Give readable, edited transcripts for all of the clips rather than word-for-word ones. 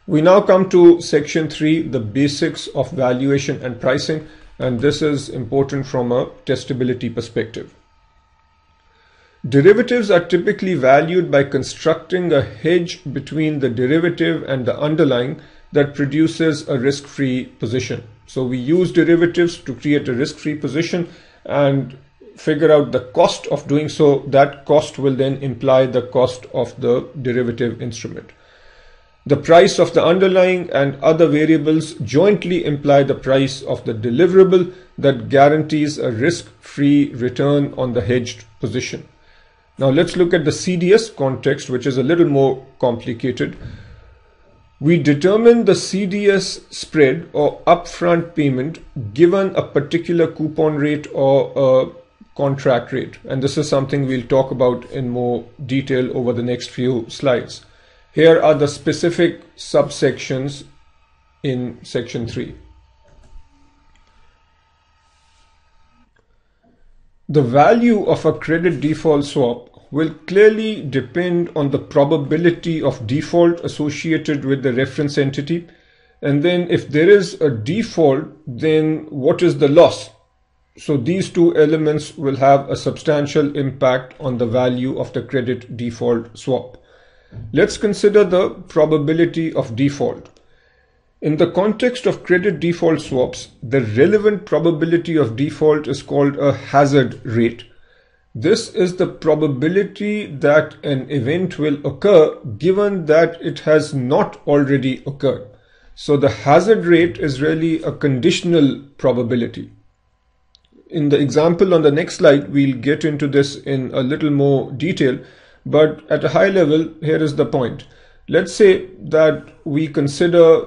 We now come to section 3, the basics of valuation and pricing, and this is important from a testability perspective. Derivatives are typically valued by constructing a hedge between the derivative and the underlying that produces a risk-free position. So we use derivatives to create a risk-free position and figure out the cost of doing so. That cost will then imply the cost of the derivative instrument. The price of the underlying and other variables jointly imply the price of the deliverable that guarantees a risk-free return on the hedged position. Now let's look at the CDS context, which is a little more complicated. We determine the CDS spread or upfront payment given a particular coupon rate or a contract rate. And this is something we'll talk about in more detail over the next few slides. Here are the specific subsections in section 3. The value of a credit default swap will clearly depend on the probability of default associated with the reference entity. And then if there is a default, then what is the loss? So these two elements will have a substantial impact on the value of the credit default swap. Let's consider the probability of default. In the context of credit default swaps, the relevant probability of default is called a hazard rate. This is the probability that an event will occur given that it has not already occurred. So the hazard rate is really a conditional probability. In the example on the next slide, we'll get into this in a little more detail. But at a high level, here is the point. Let's say that we consider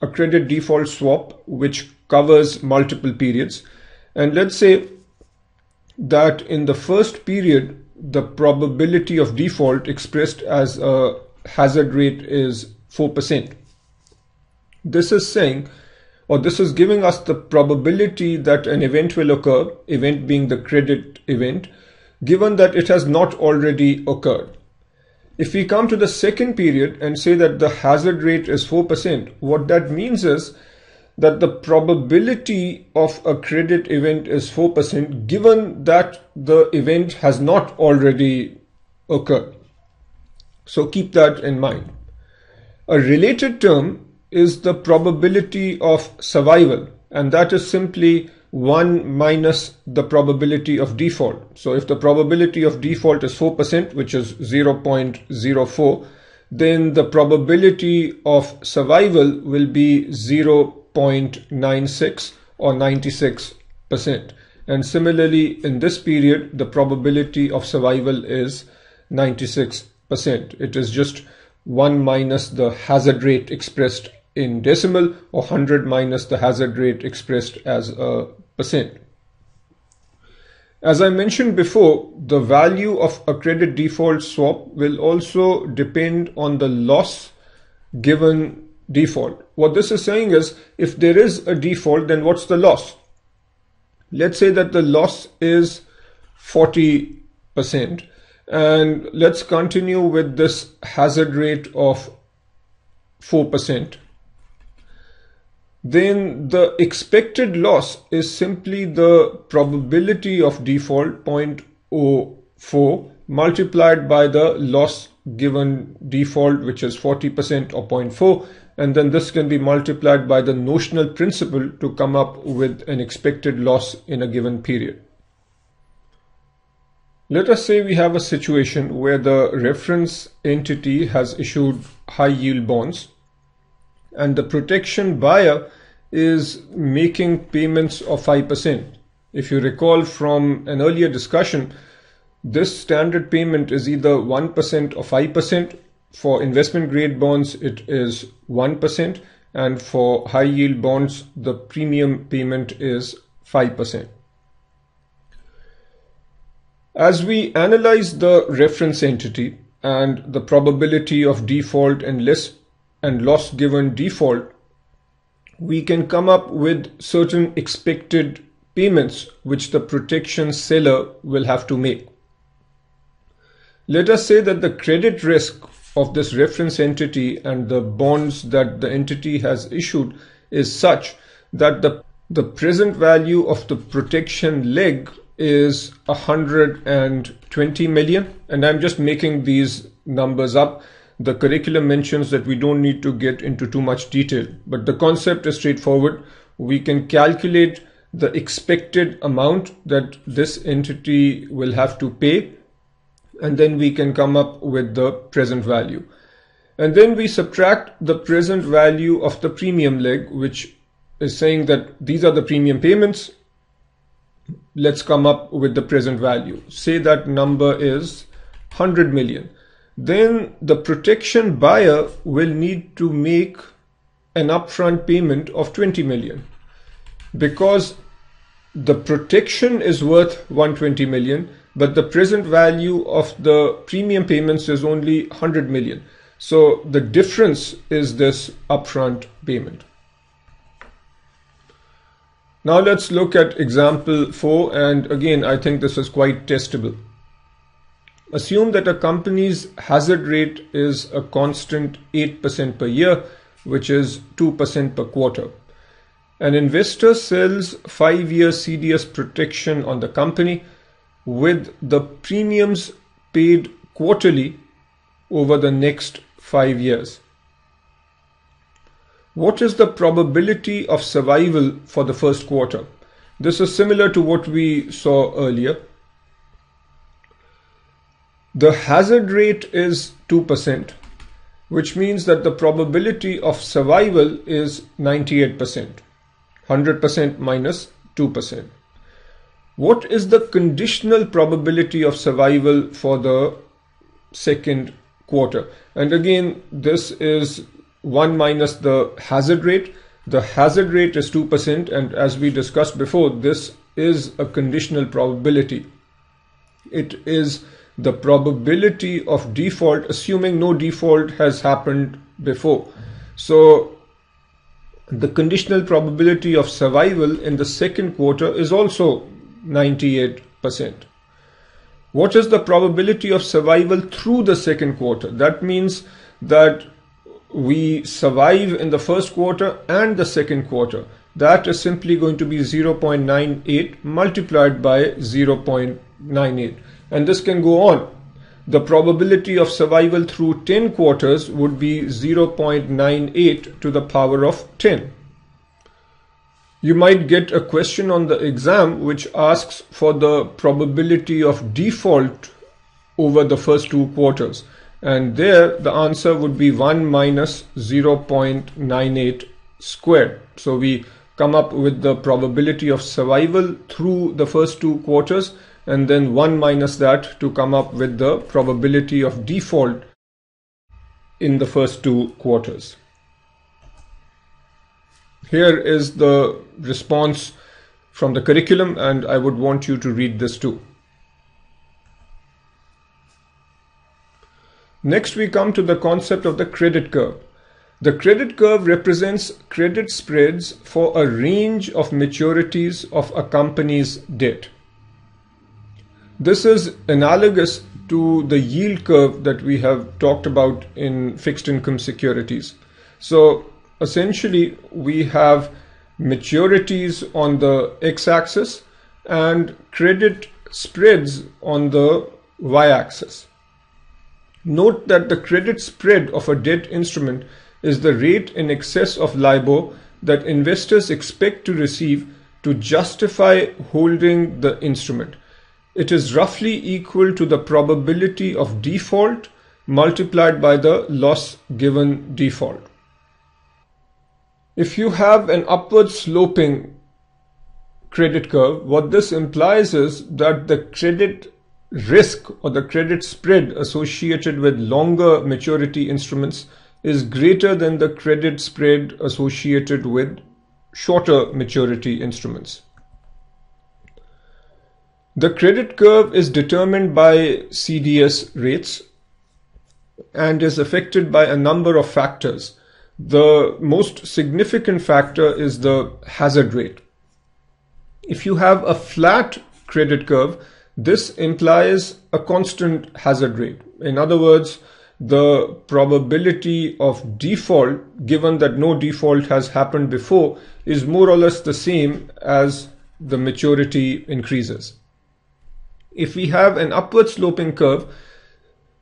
a credit default swap which covers multiple periods. And let's say that in the first period, the probability of default expressed as a hazard rate is 4%. This is saying, or this is giving us the probability that an event will occur, event being the credit event, given that it has not already occurred. If we come to the second period and say that the hazard rate is 4%, what that means is that the probability of a credit event is 4% given that the event has not already occurred. So keep that in mind. A related term is the probability of survival, and that is simply 1 minus the probability of default. So if the probability of default is 4%, which is 0.04, then the probability of survival will be 0.96 or 96%. And similarly, in this period, the probability of survival is 96%. It is just 1 minus the hazard rate expressed in decimal, or 100 minus the hazard rate expressed as a percent. As I mentioned before, the value of a credit default swap will also depend on the loss given default. What this is saying is, if there is a default, then what's the loss? Let's say that the loss is 40%, and let's continue with this hazard rate of 4%. Then the expected loss is simply the probability of default 0.04 multiplied by the loss given default, which is 40% or 0.4, and then this can be multiplied by the notional principal to come up with an expected loss in a given period. Let us say we have a situation where the reference entity has issued high yield bonds, and the protection buyer is making payments of 5%. If you recall from an earlier discussion, this standard payment is either 1% or 5%. For investment grade bonds, it is 1%, and for high yield bonds, the premium payment is 5%. As we analyze the reference entity and the probability of default and loss given default, we can come up with certain expected payments which the protection seller will have to make. Let us say that the credit risk of this reference entity and the bonds that the entity has issued is such that the present value of the protection leg is 120 million, and I'm just making these numbers up. The curriculum mentions that we don't need to get into too much detail, but the concept is straightforward. We can calculate the expected amount that this entity will have to pay, and then we can come up with the present value. And then we subtract the present value of the premium leg, which is saying that these are the premium payments. Let's come up with the present value. Say that number is 100 million. Then the protection buyer will need to make an upfront payment of 20 million. Because the protection is worth 120 million, but the present value of the premium payments is only 100 million. So the difference is this upfront payment. Now let's look at example 4, and again I think this is quite testable. Assume that a company's hazard rate is a constant 8% per year, which is 2% per quarter. An investor sells 5-year CDS protection on the company with the premiums paid quarterly over the next 5 years. What is the probability of survival for the first quarter? This is similar to what we saw earlier. The hazard rate is 2%, which means that the probability of survival is 98%. 100% minus 2%. What is the conditional probability of survival for the second quarter? And again, this is 1 minus the hazard rate. The hazard rate is 2%, and as we discussed before, this is a conditional probability. It is the probability of default assuming no default has happened before. So the conditional probability of survival in the second quarter is also 98%. What is the probability of survival through the second quarter? That means that we survive in the first quarter and the second quarter. That is simply going to be 0.98 multiplied by 0.98. And this can go on. The probability of survival through 10 quarters would be 0.98 to the power of 10. You might get a question on the exam which asks for the probability of default over the first 2 quarters. And there the answer would be 1 minus 0.98 squared. So we come up with the probability of survival through the first 2 quarters, and then 1 minus that to come up with the probability of default in the first 2 quarters. Here is the response from the curriculum, and I would want you to read this too. Next we come to the concept of the credit curve. The credit curve represents credit spreads for a range of maturities of a company's debt. This is analogous to the yield curve that we have talked about in fixed income securities. So essentially we have maturities on the x-axis and credit spreads on the y-axis. Note that the credit spread of a debt instrument is the rate in excess of LIBOR that investors expect to receive to justify holding the instrument. It is roughly equal to the probability of default multiplied by the loss given default. If you have an upward sloping credit curve, what this implies is that the credit risk or the credit spread associated with longer maturity instruments is greater than the credit spread associated with shorter maturity instruments. The credit curve is determined by CDS rates and is affected by a number of factors. The most significant factor is the hazard rate. If you have a flat credit curve, this implies a constant hazard rate. In other words, the probability of default, given that no default has happened before, is more or less the same as the maturity increases. If we have an upward sloping curve,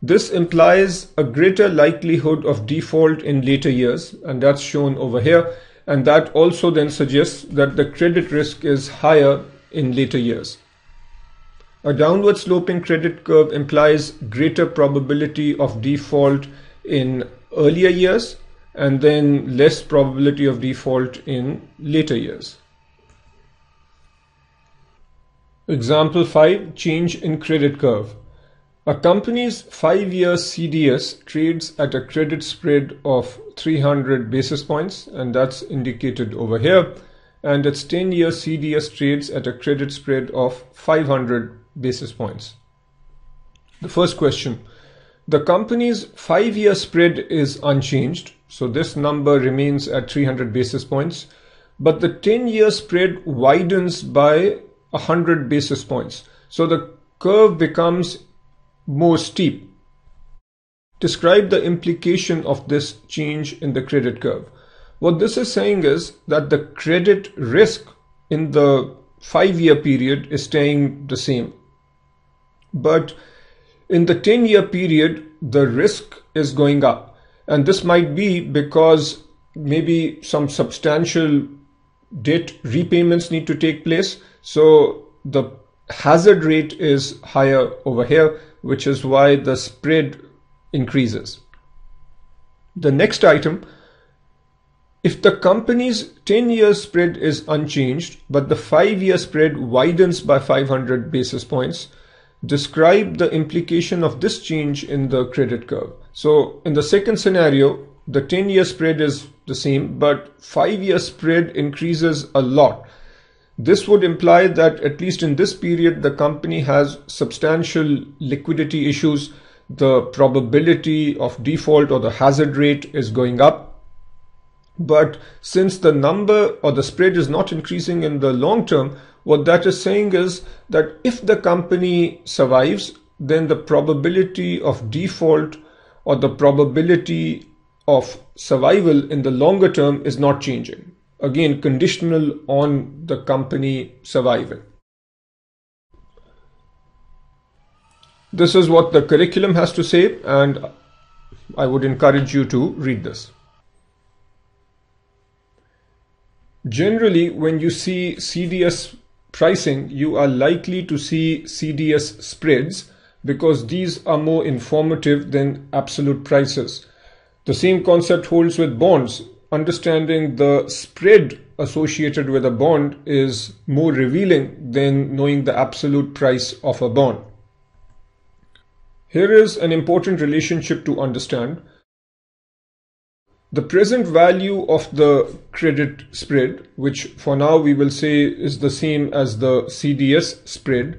this implies a greater likelihood of default in later years, and that's shown over here. And that also then suggests that the credit risk is higher in later years. A downward sloping credit curve implies greater probability of default in earlier years and then less probability of default in later years. Example 5, change in credit curve. A company's 5-year CDS trades at a credit spread of 300 basis points, and that's indicated over here, and its 10-year CDS trades at a credit spread of 500 basis points. The first question, the company's 5-year spread is unchanged, so this number remains at 300 basis points, but the 10-year spread widens by 100 basis points, so the curve becomes more steep. Describe the implication of this change in the credit curve. What this is saying is that the credit risk in the 5-year period is staying the same. But in the 10-year period, the risk is going up. And this might be because maybe some substantial debt repayments need to take place. So the hazard rate is higher over here, which is why the spread increases. The next item, if the company's 10-year spread is unchanged, but the 5-year spread widens by 500 basis points, describe the implication of this change in the credit curve. So in the second scenario, the 10-year spread is the same, but 5-year spread increases a lot. This would imply that at least in this period, the company has substantial liquidity issues. The probability of default or the hazard rate is going up. But since the number or the spread is not increasing in the long term, what that is saying is that if the company survives, then the probability of default or the probability of survival in the longer term is not changing. Again, conditional on the company surviving. This is what the curriculum has to say, and I would encourage you to read this. Generally, when you see CDS pricing, you are likely to see CDS spreads because these are more informative than absolute prices. The same concept holds with bonds. Understanding the spread associated with a bond is more revealing than knowing the absolute price of a bond. Here is an important relationship to understand. The present value of the credit spread, which for now we will say is the same as the CDS spread,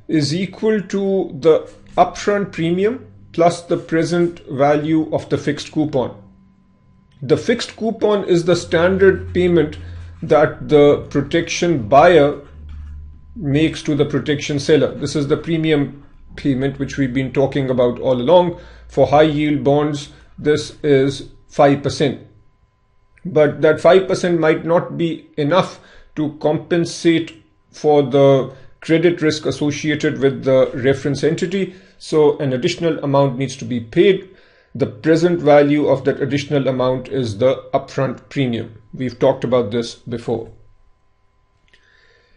is equal to the upfront premium plus the present value of the fixed coupon. The fixed coupon is the standard payment that the protection buyer makes to the protection seller. This is the premium payment which we've been talking about all along. For high yield bonds, this is 5%. But that 5% might not be enough to compensate for the credit risk associated with the reference entity. So an additional amount needs to be paid. The present value of that additional amount is the upfront premium. We've talked about this before.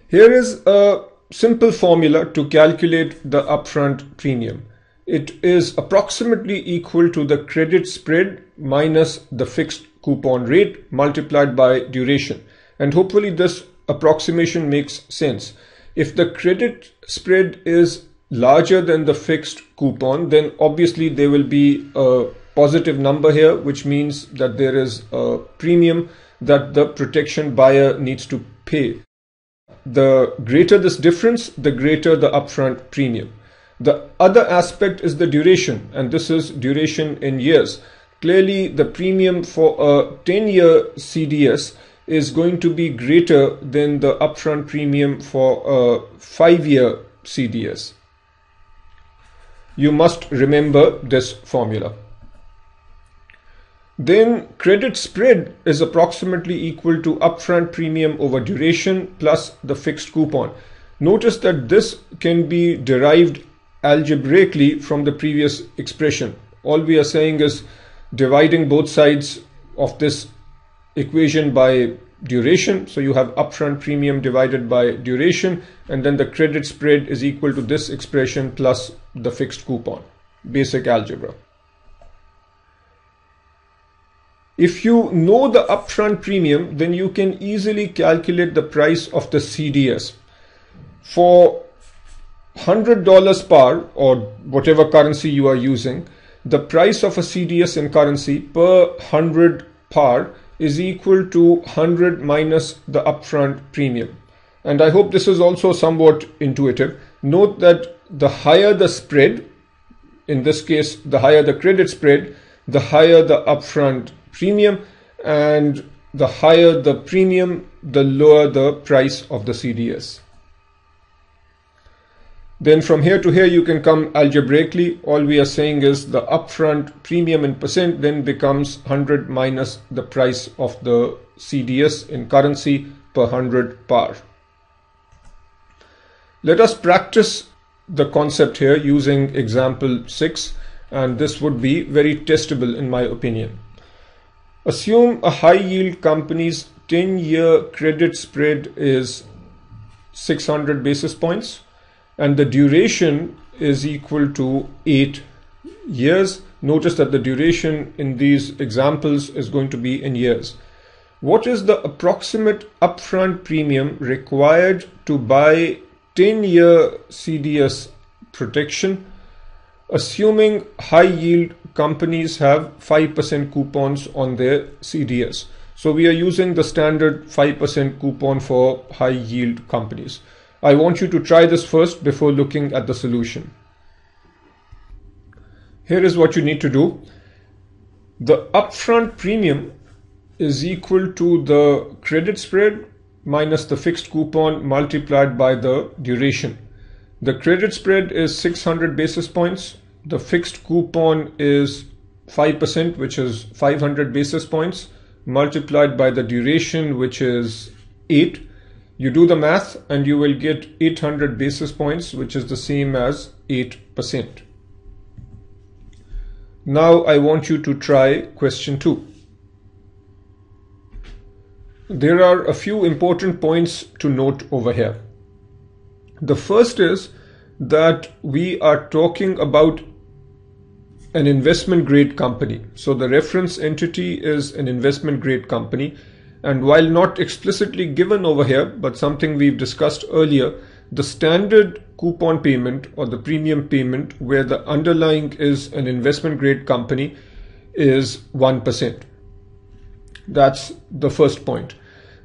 Here is a simple formula to calculate the upfront premium. It is approximately equal to the credit spread minus the fixed coupon rate multiplied by duration. And hopefully this approximation makes sense. If the credit spread is larger than the fixed coupon, then obviously there will be a positive number here, which means that there is a premium that the protection buyer needs to pay. The greater this difference, the greater the upfront premium. The other aspect is the duration, and this is duration in years. Clearly, the premium for a 10-year CDS is going to be greater than the upfront premium for a 5-year CDS. You must remember this formula. Then credit spread is approximately equal to upfront premium over duration plus the fixed coupon. Notice that this can be derived algebraically from the previous expression. All we are saying is dividing both sides of this equation by duration. So you have upfront premium divided by duration, and then the credit spread is equal to this expression plus the fixed coupon. Basic algebra. If you know the upfront premium, then you can easily calculate the price of the CDS. For $100 par or whatever currency you are using, the price of a CDS in currency per 100 par is equal to 100 minus the upfront premium. And I hope this is also somewhat intuitive. Note that the higher the spread, in this case the higher the credit spread, the higher the upfront premium, and the higher the premium, the lower the price of the CDS. Then from here to here you can come algebraically. All we are saying is the upfront premium in percent then becomes 100 minus the price of the CDS in currency per 100 par. Let us practice the concept here using example 6, and this would be very testable in my opinion. Assume a high yield company's 10-year credit spread is 600 basis points and the duration is equal to 8 years. Notice that the duration in these examples is going to be in years. What is the approximate upfront premium required to buy 10-year CDS protection, assuming high yield companies have 5% coupons on their CDS? So we are using the standard 5% coupon for high yield companies. I want you to try this first before looking at the solution. Here is what you need to do. The upfront premium is equal to the credit spread minus the fixed coupon multiplied by the duration. The credit spread is 600 basis points. The fixed coupon is 5%, which is 500 basis points, multiplied by the duration, which is 8. You do the math and you will get 800 basis points, which is the same as 8%. Now I want you to try question 2. There are a few important points to note over here. The first is that we are talking about an investment grade company. So the reference entity is an investment grade company. And while not explicitly given over here, but something we've discussed earlier, the standard coupon payment or the premium payment where the underlying is an investment grade company is 1%. That's the first point.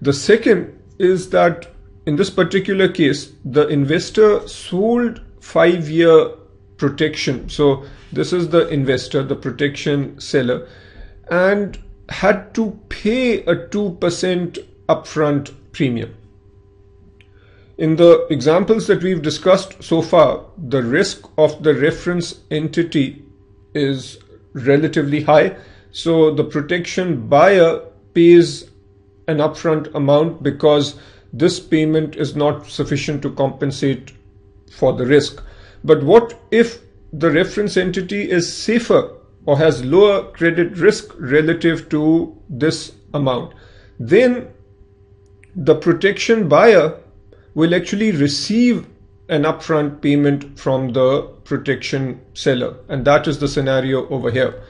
The second is that in this particular case, the investor sold 5-year protection. So this is the investor, the protection seller, and had to pay a 2% upfront premium. In the examples that we've discussed so far, the risk of the reference entity is relatively high. So the protection buyer pays an upfront amount because this payment is not sufficient to compensate for the risk. But what if the reference entity is safer or has lower credit risk relative to this amount? Then the protection buyer will actually receive an upfront payment from the protection seller, and that is the scenario over here.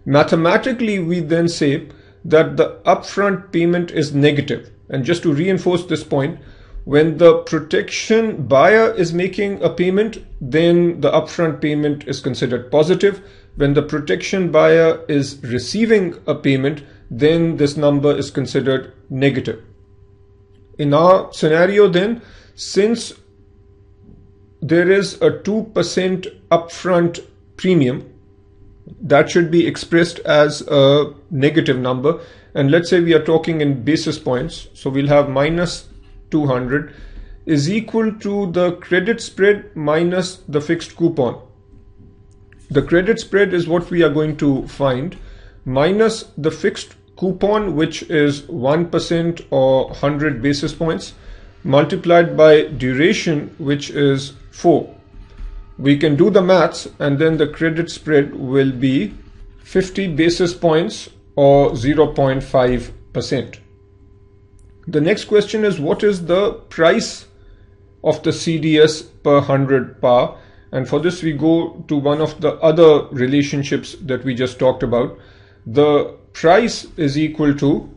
Mathematically, we then say that the upfront payment is negative. And just to reinforce this point, when the protection buyer is making a payment, then the upfront payment is considered positive. When the protection buyer is receiving a payment, then this number is considered negative. In our scenario then, since there is a 2% upfront premium, that should be expressed as a negative number. And let's say we are talking in basis points. So we'll have minus 200 is equal to the credit spread minus the fixed coupon. The credit spread is what we are going to find. minus the fixed coupon, which is 1% or 100 basis points, multiplied by duration, which is 4. We can do the maths, and then the credit spread will be 50 basis points or 0.5%. The next question is, what is the price of the CDS per 100 par? And for this we go to one of the other relationships that we just talked about. The price is equal to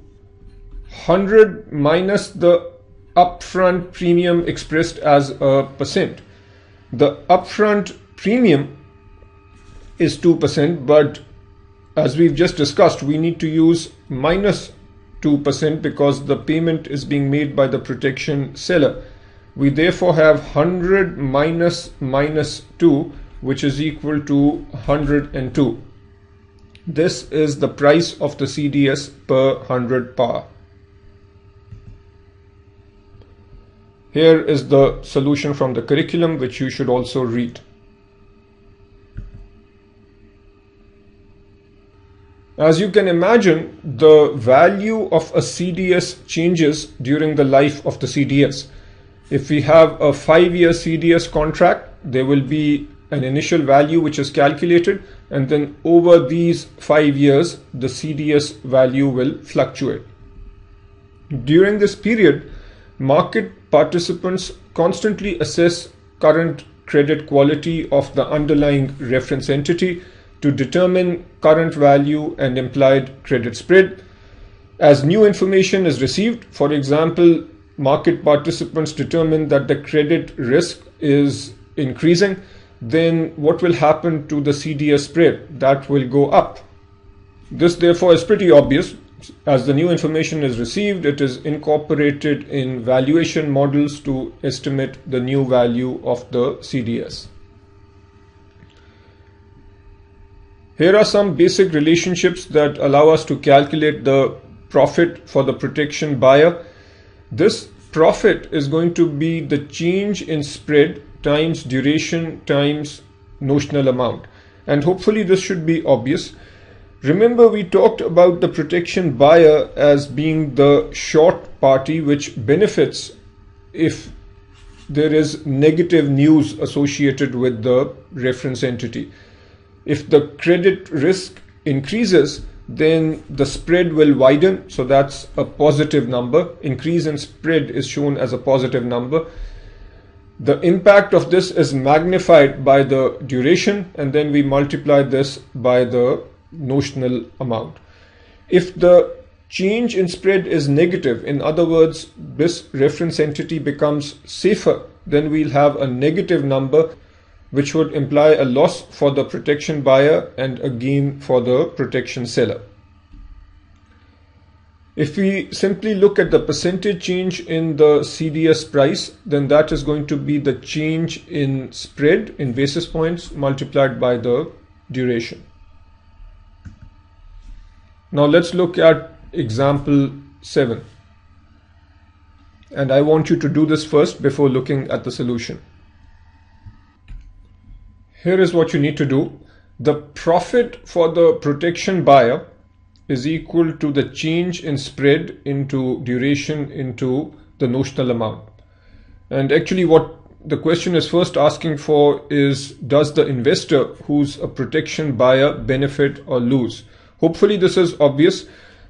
100 minus the upfront premium expressed as a percent. The upfront premium is 2%, but as we've just discussed, we need to use minus 2% because the payment is being made by the protection seller. We therefore have 100 minus 2, which is equal to 102. This is the price of the CDS per 100 par. Here is the solution from the curriculum, which you should also read. As you can imagine, the value of a CDS changes during the life of the CDS. If we have a 5-year CDS contract, there will be an initial value which is calculated, and then over these 5 years, the CDS value will fluctuate. During this period, market participants constantly assess current credit quality of the underlying reference entity to determine current value and implied credit spread. As new information is received, for example, market participants determine that the credit risk is increasing, then what will happen to the CDS spread? That will go up. This therefore is pretty obvious. As the new information is received, it is incorporated in valuation models to estimate the new value of the CDS. Here are some basic relationships that allow us to calculate the profit for the protection buyer. This profit is going to be the change in spread times duration times notional amount. And hopefully this should be obvious. Remember, we talked about the protection buyer as being the short party which benefits if there is negative news associated with the reference entity. If the credit risk increases, then the spread will widen, so that's a positive number. Increase in spread is shown as a positive number. The impact of this is magnified by the duration, and then we multiply this by the notional amount. If the change in spread is negative, in other words, this reference entity becomes safer, then we'll have a negative number, which would imply a loss for the protection buyer and a gain for the protection seller. If we simply look at the percentage change in the CDS price, then that is going to be the change in spread in basis points multiplied by the duration. Now let's look at example 7. And I want you to do this first before looking at the solution. Here is what you need to do. The profit for the protection buyer is equal to the change in spread into duration into the notional amount. And actually what the question is first asking for is, does the investor who's a protection buyer benefit or lose? Hopefully this is obvious.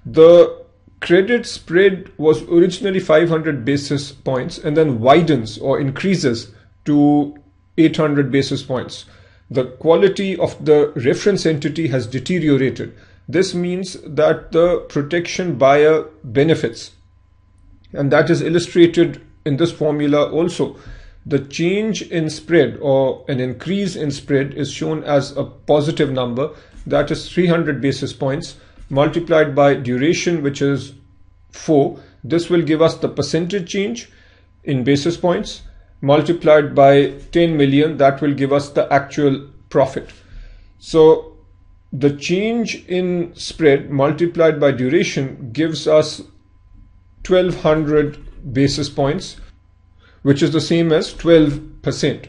The credit spread was originally 500 basis points and then widens or increases to 800 basis points. The quality of the reference entity has deteriorated. This means that the protection buyer benefits, and that is illustrated in this formula also. The change in spread or an increase in spread is shown as a positive number, that is 300 basis points multiplied by duration, which is 4. This will give us the percentage change in basis points multiplied by 10 million. That will give us the actual profit. So the change in spread multiplied by duration gives us 1200 basis points, which is the same as 12%.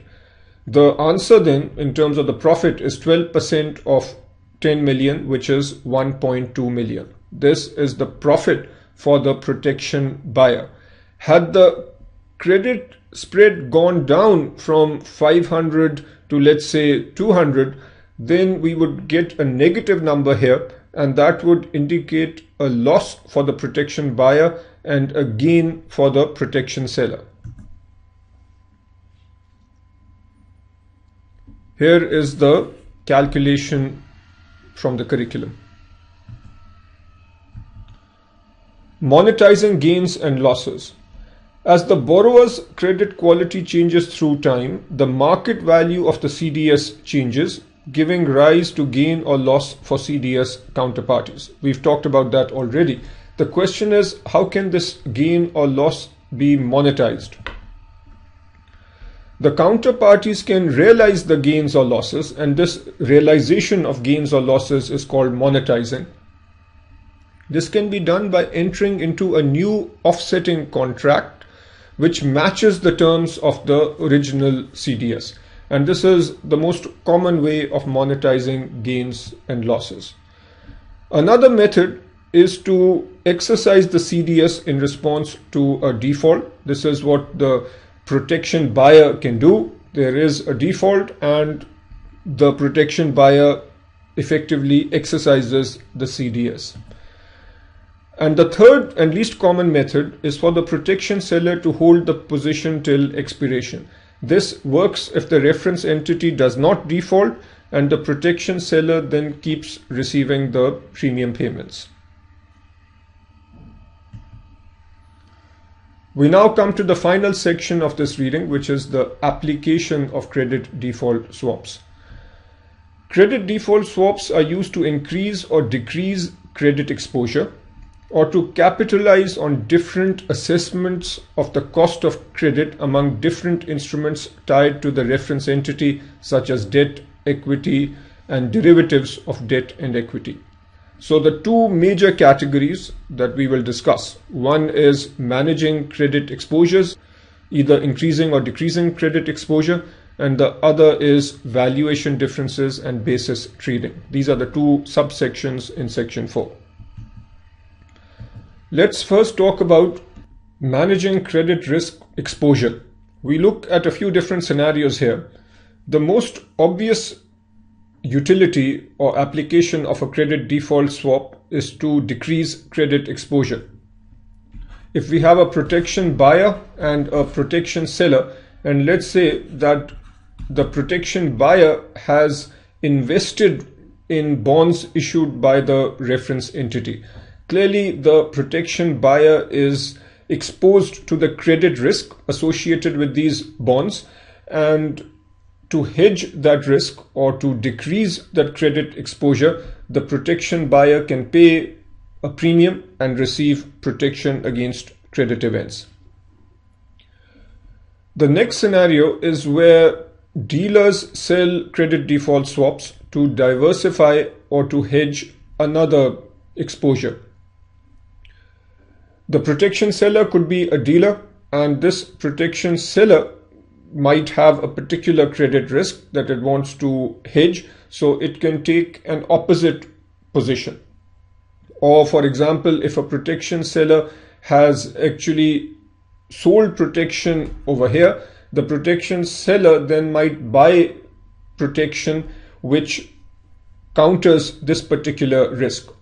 The answer then in terms of the profit is 12% of 10 million, which is 1.2 million. This is the profit for the protection buyer. Had the credit spread gone down from 500 to, let's say, 200, then we would get a negative number here, and that would indicate a loss for the protection buyer and a gain for the protection seller. Here is the calculation from the curriculum. Monetizing gains and losses. As the borrower's credit quality changes through time, the market value of the CDS changes, giving rise to gain or loss for CDS counterparties. We've talked about that already. The question is, how can this gain or loss be monetized? The counterparties can realize the gains or losses, and this realization of gains or losses is called monetizing. This can be done by entering into a new offsetting contract which matches the terms of the original CDS. And this is the most common way of monetizing gains and losses. Another method is to exercise the CDS in response to a default. This is what the protection buyer can do. There is a default and the protection buyer effectively exercises the CDS. And the third and least common method is for the protection seller to hold the position till expiration. This works if the reference entity does not default and the protection seller then keeps receiving the premium payments. We now come to the final section of this reading, which is the application of credit default swaps. Credit default swaps are used to increase or decrease credit exposure, or to capitalize on different assessments of the cost of credit among different instruments tied to the reference entity, such as debt, equity, and derivatives of debt and equity. So the two major categories that we will discuss. One is managing credit exposures, either increasing or decreasing credit exposure, and the other is valuation differences and basis trading. These are the two subsections in section 4. Let's first talk about managing credit risk exposure. We look at a few different scenarios here. The most obvious utility or application of a credit default swap is to decrease credit exposure. If we have a protection buyer and a protection seller, and let's say that the protection buyer has invested in bonds issued by the reference entity, clearly the protection buyer is exposed to the credit risk associated with these bonds, and to hedge that risk or to decrease that credit exposure, the protection buyer can pay a premium and receive protection against credit events. The next scenario is where dealers sell credit default swaps to diversify or to hedge another exposure. The protection seller could be a dealer, and this protection seller might have a particular credit risk that it wants to hedge, so it can take an opposite position. Or for example, if a protection seller has actually sold protection over here, the protection seller then might buy protection which counters this particular risk.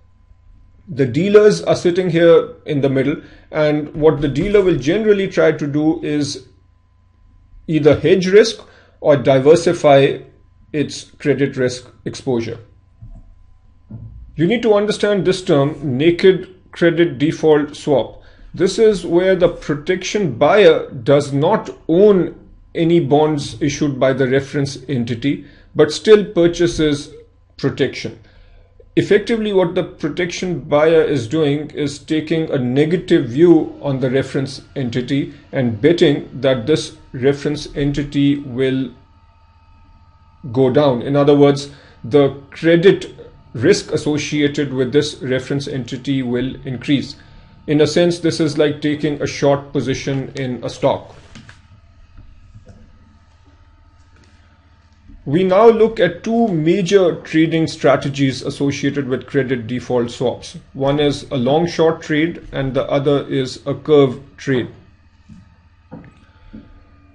The dealers are sitting here in the middle, and what the dealer will generally try to do is either hedge risk or diversify its credit risk exposure. You need to understand this term, naked credit default swap. This is where the protection buyer does not own any bonds issued by the reference entity, but still purchases protection. Effectively, what the protection buyer is doing is taking a negative view on the reference entity and betting that this reference entity will go down. In other words, the credit risk associated with this reference entity will increase. In a sense, this is like taking a short position in a stock. We now look at two major trading strategies associated with credit default swaps. One is a long short trade and the other is a curve trade.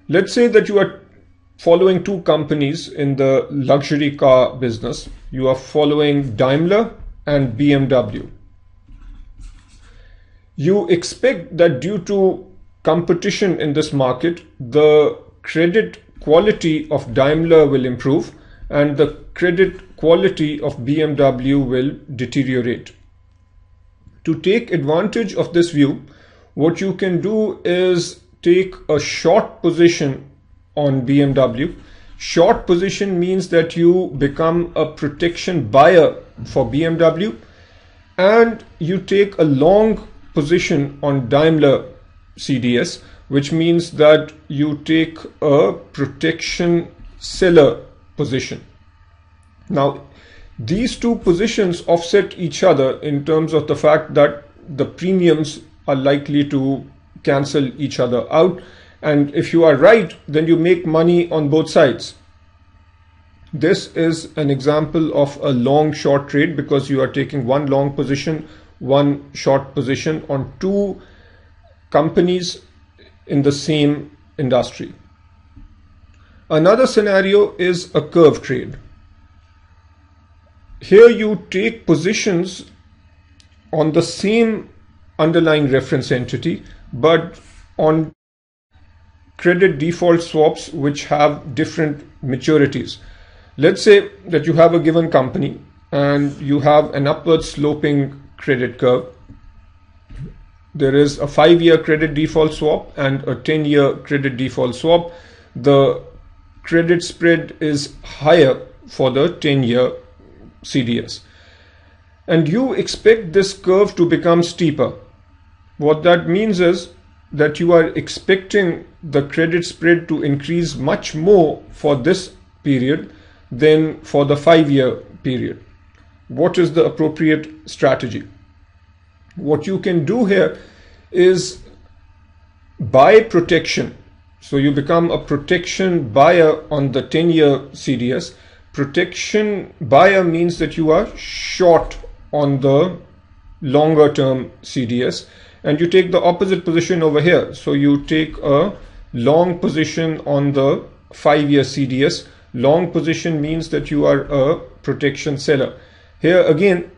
Let's say that you are following two companies in the luxury car business. You are following Daimler and BMW. You expect that due to competition in this market, the credit quality of Daimler will improve and the credit quality of BMW will deteriorate. To take advantage of this view, what you can do is take a short position on BMW. Short position means that you become a protection buyer for BMW and you take a long position on Daimler CDS, which means that you take a protection seller position. Now, these two positions offset each other in terms of the fact that the premiums are likely to cancel each other out. And if you are right, then you make money on both sides. This is an example of a long short trade because you are taking one long position, one short position on two companies in the same industry. Another scenario is a curve trade. Here you take positions on the same underlying reference entity, but on credit default swaps which have different maturities. Let's say that you have a given company and you have an upward sloping credit curve. There is a 5-year credit default swap and a 10-year credit default swap. The credit spread is higher for the 10-year CDS. And you expect this curve to become steeper. What that means is that you are expecting the credit spread to increase much more for this period than for the 5-year period. What is the appropriate strategy? What you can do here is buy protection. So you become a protection buyer on the 10-year CDS. Protection buyer means that you are short on the longer term CDS and you take the opposite position over here. So you take a long position on the 5-year CDS. Long position means that you are a protection seller. Here again,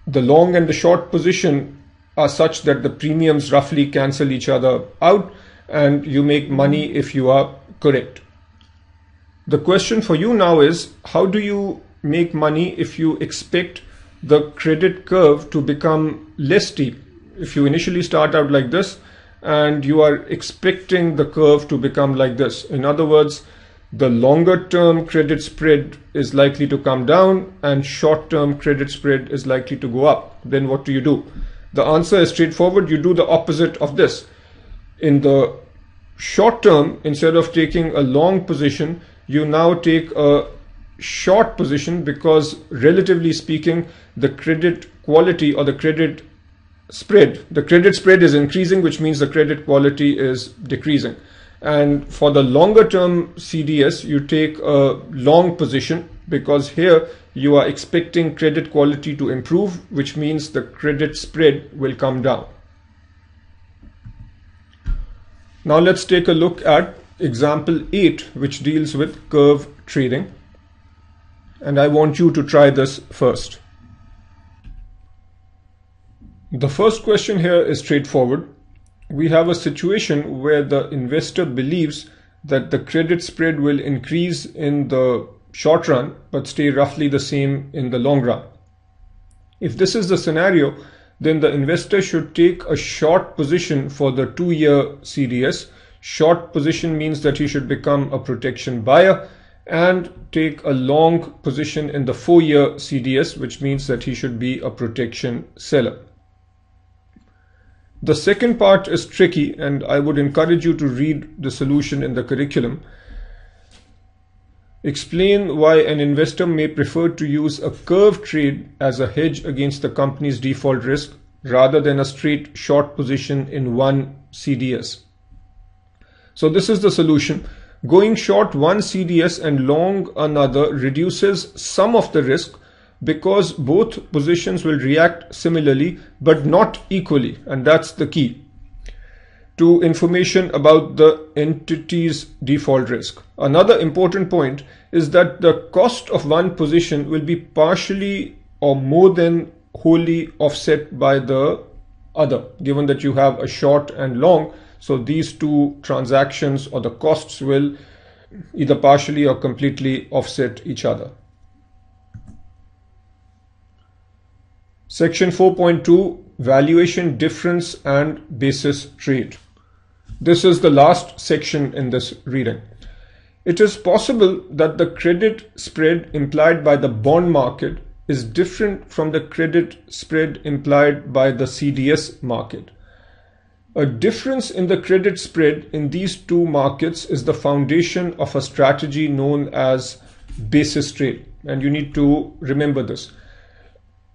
the long and the short position are such that the premiums roughly cancel each other out and you make money if you are correct. The question for you now is, how do you make money if you expect the credit curve to become less steep? If you initially start out like this and you are expecting the curve to become like this. In other words, the longer term credit spread is likely to come down and short term credit spread is likely to go up. Then what do? The answer is straightforward. You do the opposite of this. In the short term, instead of taking a long position, you now take a short position because relatively speaking, the credit quality or the credit spread is increasing, which means the credit quality is decreasing. And for the longer term CDS, you take a long position because here you are expecting credit quality to improve, which means the credit spread will come down. Now let's take a look at example 8, which deals with curve trading. And I want you to try this first. The first question here is straightforward. We have a situation where the investor believes that the credit spread will increase in the short run but stay roughly the same in the long run. If this is the scenario, then the investor should take a short position for the 2-year CDS. Short position means that he should become a protection buyer, and take a long position in the 4-year CDS, which means that he should be a protection seller. The second part is tricky, and I would encourage you to read the solution in the curriculum. Explain why an investor may prefer to use a curve trade as a hedge against the company's default risk rather than a straight short position in one CDS. So this is the solution. Going short one CDS and long another reduces some of the risk because both positions will react similarly but not equally, and that's the key to information about the entity's default risk. Another important point is that the cost of one position will be partially or more than wholly offset by the other, given that you have a short and long. So these two transactions or the costs will either partially or completely offset each other. Section 4.2, valuation difference and basis trade. This is the last section in this reading. It is possible that the credit spread implied by the bond market is different from the credit spread implied by the CDS market. A difference in the credit spread in these two markets is the foundation of a strategy known as basis trade, and you need to remember this.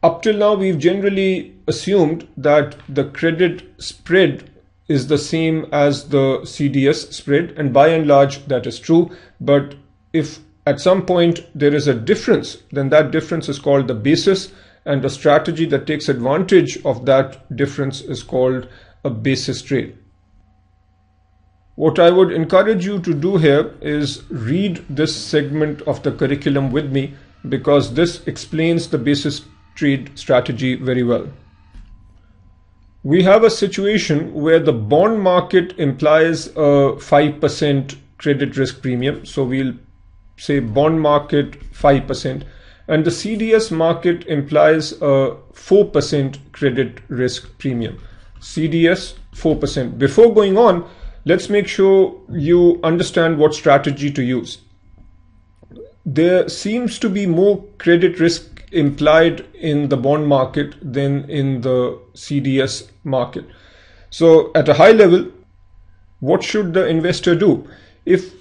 Up till now, we've generally assumed that the credit spread is the same as the CDS spread, and by and large that is true. But if at some point there is a difference, then that difference is called the basis, and a strategy that takes advantage of that difference is called a basis trade. What I would encourage you to do here is read this segment of the curriculum with me, because this explains the basis trade strategy very well. We have a situation where the bond market implies a 5% credit risk premium. So we'll say bond market 5%, and the CDS market implies a 4% credit risk premium. CDS 4%. Before going on, let's make sure you understand what strategy to use. There seems to be more credit risk implied in the bond market than in the CDS market. So at a high level, what should the investor do? If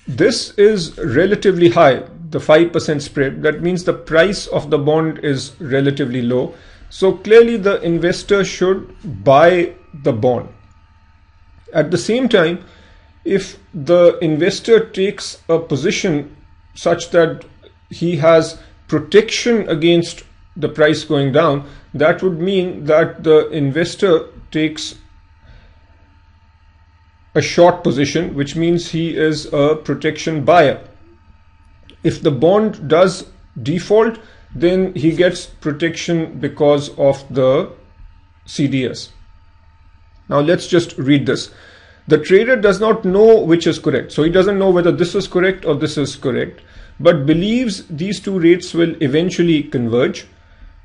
this is relatively high, the 5% spread, that means the price of the bond is relatively low. So clearly the investor should buy the bond. At the same time, if the investor takes a position such that he has protection against the price going down, that would mean that the investor takes a short position, which means he is a protection buyer. If the bond does default, then he gets protection because of the CDS. Now let's just read this. The trader does not know which is correct. So he doesn't know whether this is correct or this is correct, but believes these two rates will eventually converge.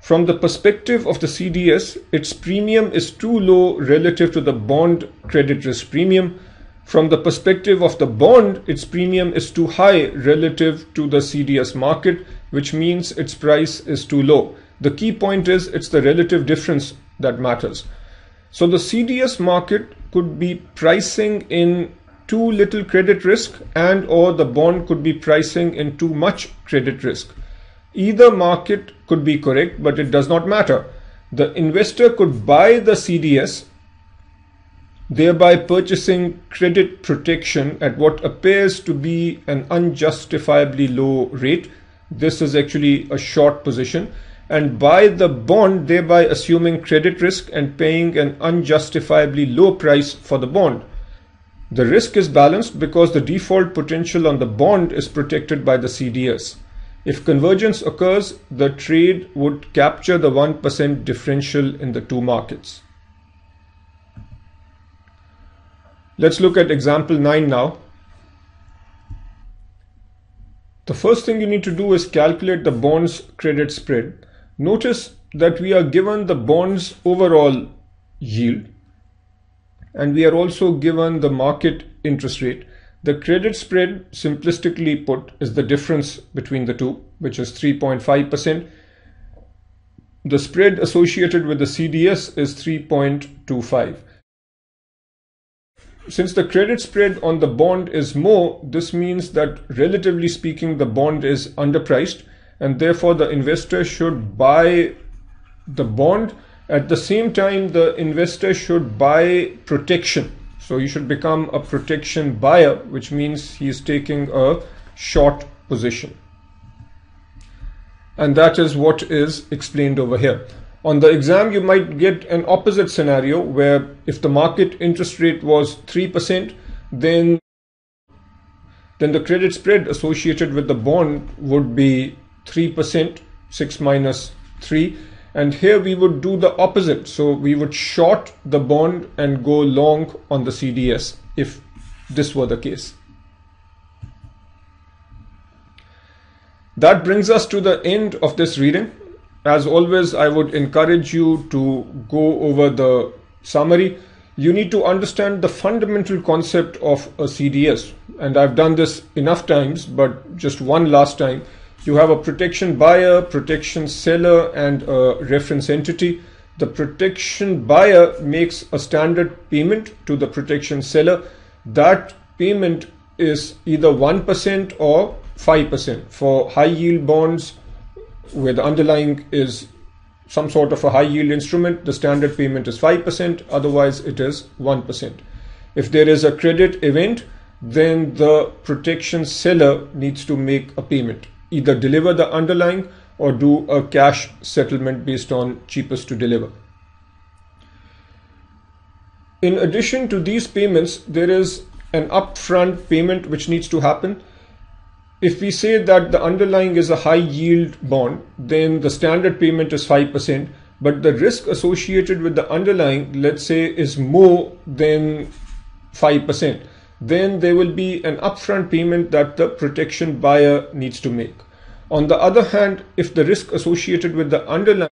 From the perspective of the CDS, its premium is too low relative to the bond credit risk premium. From the perspective of the bond, its premium is too high relative to the CDS market, which means its price is too low. The key point is it's the relative difference that matters. So the CDS market could be pricing in too little credit risk, and or the bond could be pricing in too much credit risk. Either market could be correct, but it does not matter. The investor could buy the CDS, thereby purchasing credit protection at what appears to be an unjustifiably low rate. This is actually a short position, and buy the bond, thereby assuming credit risk and paying an unjustifiably low price for the bond. The risk is balanced because the default potential on the bond is protected by the CDS. If convergence occurs, the trade would capture the 1% differential in the two markets. Let's look at example 9 now. The first thing you need to do is calculate the bond's credit spread. Notice that we are given the bond's overall yield, and we are also given the market interest rate. The credit spread, simplistically put, is the difference between the two, which is 3.5%. The spread associated with the CDS is 3.25. Since the credit spread on the bond is more, this means that relatively speaking the bond is underpriced, and therefore the investor should buy the bond. At the same time, the investor should buy protection. So he should become a protection buyer, which means he is taking a short position. And that is what is explained over here. On the exam, you might get an opposite scenario where if the market interest rate was 3%, then the credit spread associated with the bond would be 3%, 6 minus 3. And here we would do the opposite. So we would short the bond and go long on the CDS if this were the case. That brings us to the end of this reading. As always, I would encourage you to go over the summary. You need to understand the fundamental concept of a CDS. And I've done this enough times, but just one last time. You have a protection buyer, protection seller, and a reference entity. The protection buyer makes a standard payment to the protection seller. That payment is either 1% or 5%. For high yield bonds where the underlying is some sort of a high yield instrument, the standard payment is 5%, otherwise it is 1%. If there is a credit event, then the protection seller needs to make a payment, either deliver the underlying or do a cash settlement based on cheapest to deliver. In addition to these payments, there is an upfront payment which needs to happen. If we say that the underlying is a high yield bond, then the standard payment is 5%, but the risk associated with the underlying, let's say, is more than 5%. Then there will be an upfront payment that the protection buyer needs to make. On the other hand, if the risk associated with the underlying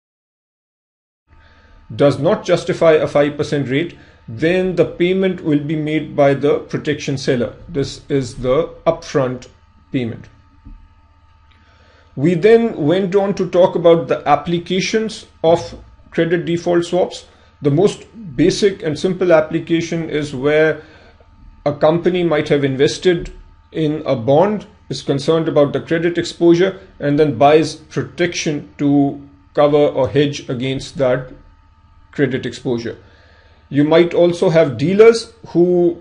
does not justify a 5% rate, then the payment will be made by the protection seller. This is the upfront payment. We then went on to talk about the applications of credit default swaps. The most basic and simple application is where a company might have invested in a bond, is concerned about the credit exposure, and then buys protection to cover or hedge against that credit exposure. You might also have dealers who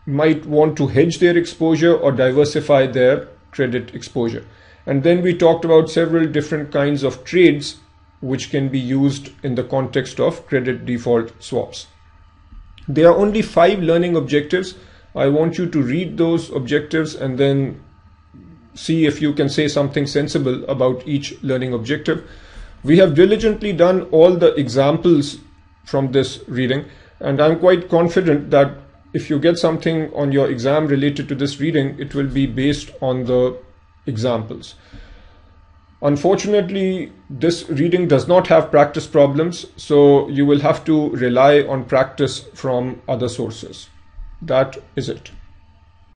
might want to hedge their exposure or diversify their credit exposure. And then we talked about several different kinds of trades which can be used in the context of credit default swaps. There are only 5 learning objectives. I want you to read those objectives and then see if you can say something sensible about each learning objective. We have diligently done all the examples from this reading, and I'm quite confident that if you get something on your exam related to this reading, it will be based on the examples. Unfortunately, this reading does not have practice problems, so you will have to rely on practice from other sources. That is it.